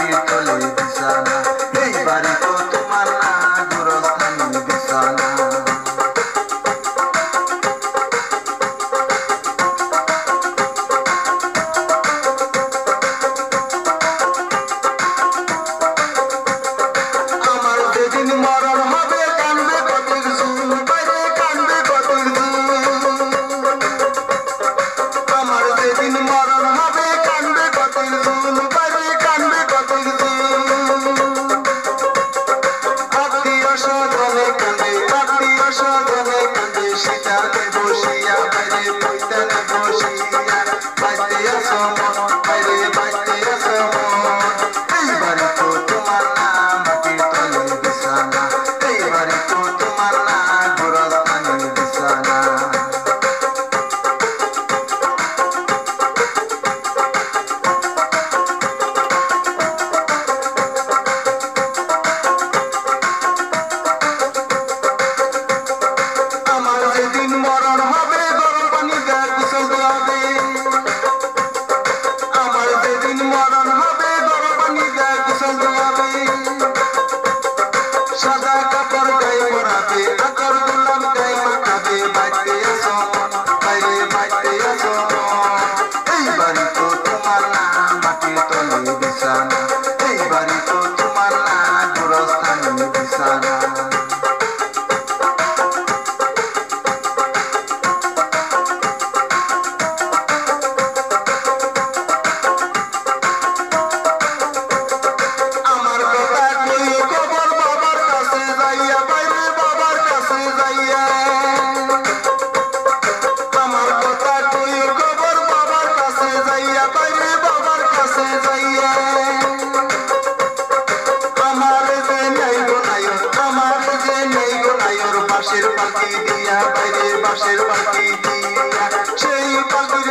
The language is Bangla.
মাটির তলে বিছানা, এই বাড়ি তো তোমার না গোরস্থানে বিছানা। আমার যেদিন মরণ হবে কান্দবে কতির জুন, বাইরে কান্দবে কতির জুন। আমার যেদিন মরণ হবে কান্দবে কতির জুন, বাইরে কান্দবে কতির জুন। আত্মীয় স্বজনে কান্দে, আত্মীয় স্বজনে কান্দে, সেটাতে বসিয়া বাইরে পৈতানে বসিয়া। বাইতে আসো মন, বাইরে বাইতে আসো মন, এই বাড়ি তো তোমার না মাটির তলে বিছানা, এই বাড়ি তো তোমার না গোরস্থানে বিছানা। আমার যেদিন মরণ হবে গরম পানি দিয়ে গোসল দেওয়াবে, আমার যেদিন মরণ হবে গরম পানি দিয়ে গোসল দেওয়াবে। সাদা কাপড় গায়ে পরাবে, আতর গোলাপ গায়ে মাখাবে। বাইতে আসো মন, বাইরে বাইতে আসো মন, এই বাড়ি তো তোমার না মাটির তলে বিছানা, এই বাড়ি তো তোমার না গোরস্থানে বিছানা। আমার কথা কইও খবর বাবার কাছে যাইয়া, বাইরে বাবার কাছে যাইয়া। আমার কথা কইও খবর বাবার কাছে যাইয়া, বাইরে বাবার কাছে যাইয়া। আমার যে নেই গো নায়র, আমার যে নেই গো নায়র, বাঁশের পাখি দিয়া বাইরে বাঁশের পাখি দিয়া, সেই পাখির